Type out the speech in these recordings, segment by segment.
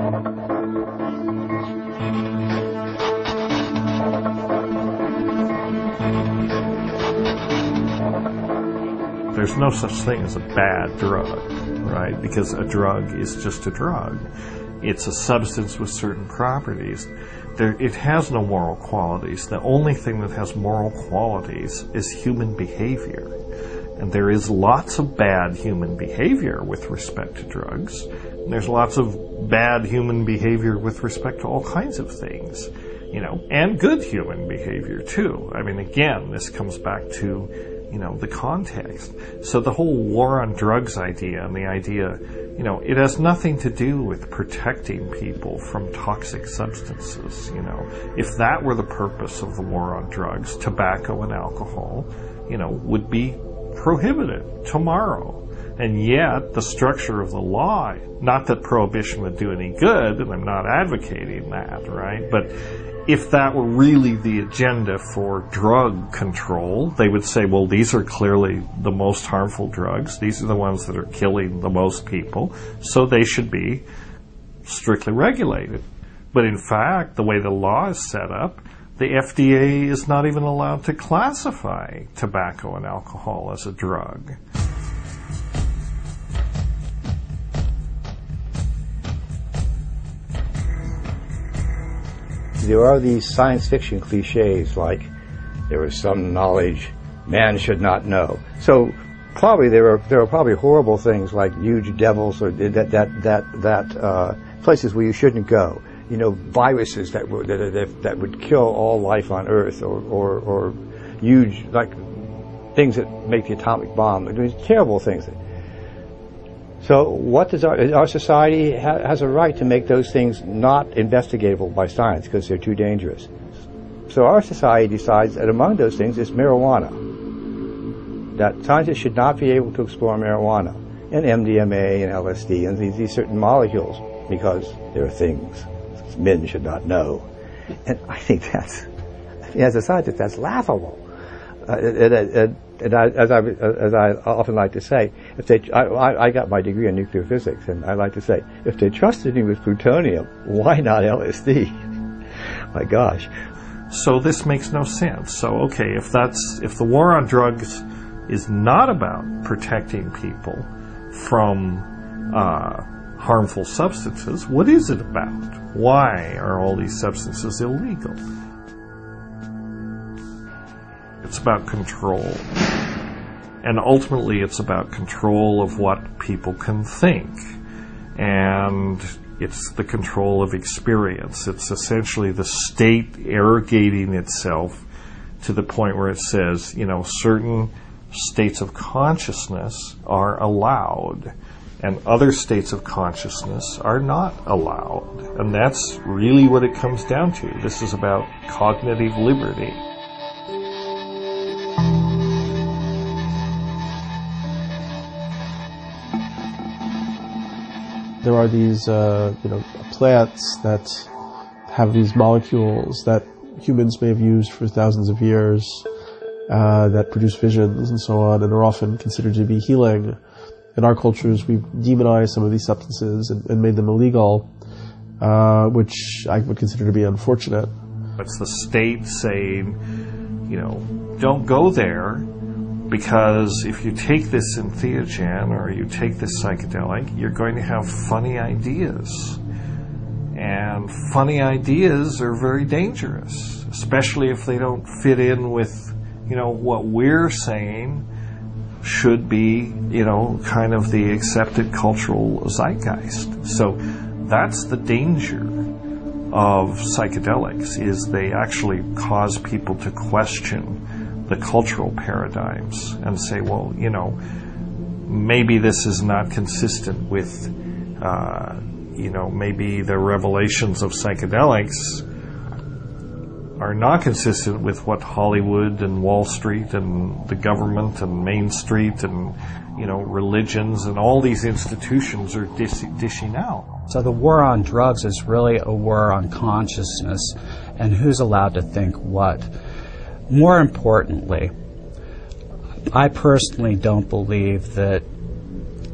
There's no such thing as a bad drug, right? Because a drug is just a drug. It's a substance with certain properties. It has no moral qualities. The only thing that has moral qualities is human behavior. And there is lots of bad human behavior with respect to drugs. And there's lots of bad human behavior with respect to all kinds of things, and good human behavior too. I mean, again, this comes back to the context. So the whole war on drugs idea and the idea, it has nothing to do with protecting people from toxic substances. If that were the purpose of the war on drugs, tobacco and alcohol, would be prohibited tomorrow. And yet, the structure of the law, not that prohibition would do any good, and I'm not advocating that, right? But if that were really the agenda for drug control, they would say, well, these are clearly the most harmful drugs. These are the ones that are killing the most people, so they should be strictly regulated. But in fact, the way the law is set up, the FDA is not even allowed to classify tobacco and alcohol as a drug. There are these science fiction cliches like there is some knowledge man should not know. So probably there are probably horrible things like huge devils or that places where you shouldn't go. Viruses that would kill all life on Earth, or huge like things that make the atomic bomb. These terrible things. So what does our society has a right to make those things not investigatable by science because they're too dangerous. So our society decides that among those things is marijuana. That scientists should not be able to explore marijuana and MDMA and LSD and these certain molecules because they're things men should not know. And I think as a scientist, that's laughable. And as I often like to say, I got my degree in nuclear physics, and I like to say, if they trusted me with plutonium, why not LSD? My gosh. So this makes no sense. So okay, if the war on drugs is not about protecting people from harmful substances, what is it about? Why are all these substances illegal? It's about control. And ultimately it's about control of what people can think. And it's the control of experience. It's essentially the state arrogating itself to the point where it says, certain states of consciousness are allowed and other states of consciousness are not allowed. And that's really what it comes down to. This is about cognitive liberty. There are these, plants that have these molecules that humans may have used for thousands of years, that produce visions and so on, and are often considered to be healing. In our cultures, we've demonized some of these substances and made them illegal, which I would consider to be unfortunate. It's the state saying, don't go there, because if you take this entheogen or you take this psychedelic, you're going to have funny ideas. And funny ideas are very dangerous, especially if they don't fit in with, what we're saying should be, kind of the accepted cultural zeitgeist. So that's the danger of psychedelics, is they actually cause people to question the cultural paradigms and say, well, maybe this is not consistent with, maybe the revelations of psychedelics are not consistent with what Hollywood and Wall Street and the government and Main Street and, religions and all these institutions are dishing out. So the war on drugs is really a war on consciousness and who's allowed to think what. More importantly, I personally don't believe that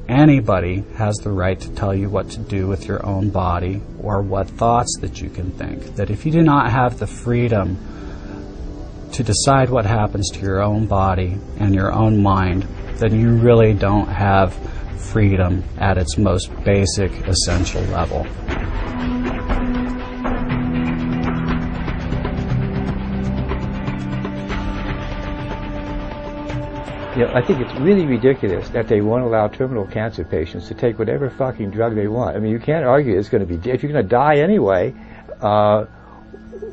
anybody has the right to tell you what to do with your own body or what thoughts that you can think. That if you do not have the freedom to decide what happens to your own body and your own mind, then you really don't have freedom at its most basic, essential level. You know, I think it's really ridiculous that they won't allow terminal cancer patients to take whatever fucking drug they want. I mean, you can't argue it's going to be, if you're going to die anyway,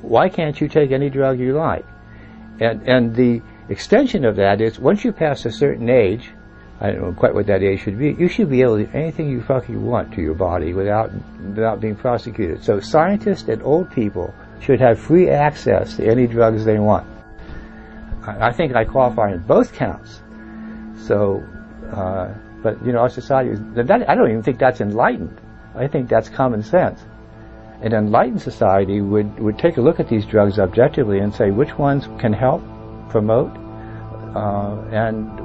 why can't you take any drug you like? And the extension of that is, once you pass a certain age, I don't know quite what that age should be, you should be able to do anything you fucking want to your body without being prosecuted. So scientists and old people should have free access to any drugs they want. I think I qualify in both counts. So, but you know, our society I don't even think that's enlightened. I think that's common sense. An enlightened society would take a look at these drugs objectively and say which ones can help, promote, and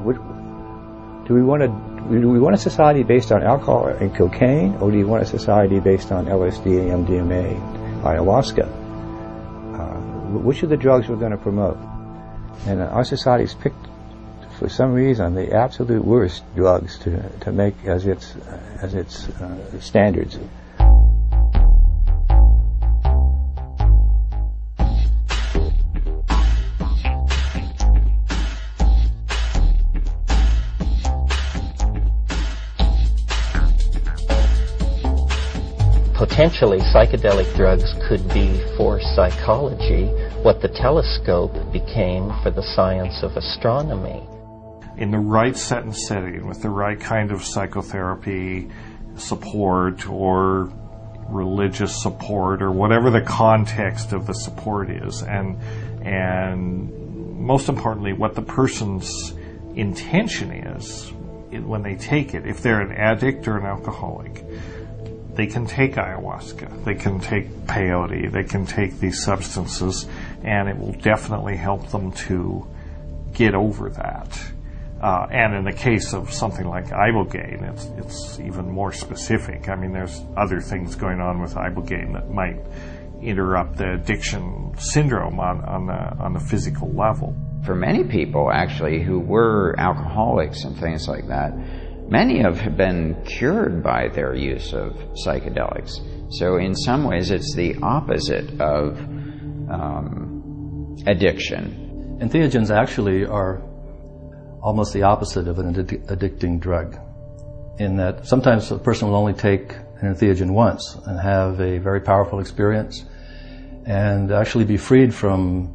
do we want a society based on alcohol and cocaine, or do you want a society based on LSD, MDMA, ayahuasca? Which of the drugs we're going to promote? And our society's picked, for some reason, the absolute worst drugs to make as its standards. Potentially, psychedelic drugs could be for psychology what the telescope became for the science of astronomy. In the right set and setting, with the right kind of psychotherapy support or religious support or whatever the context of the support is, and most importantly, what the person's intention is when they take it. If they're an addict or an alcoholic, they can take ayahuasca, they can take peyote, they can take these substances, and it will definitely help them to get over that. And in the case of something like ibogaine, it's even more specific. I mean, there's other things going on with ibogaine that might interrupt the addiction syndrome on the physical level. For many people, actually, who were alcoholics and things like that, many have been cured by their use of psychedelics. So in some ways, it's the opposite of addiction. Entheogens actually are almost the opposite of an addicting drug, in that sometimes a person will only take an entheogen once and have a very powerful experience and actually be freed from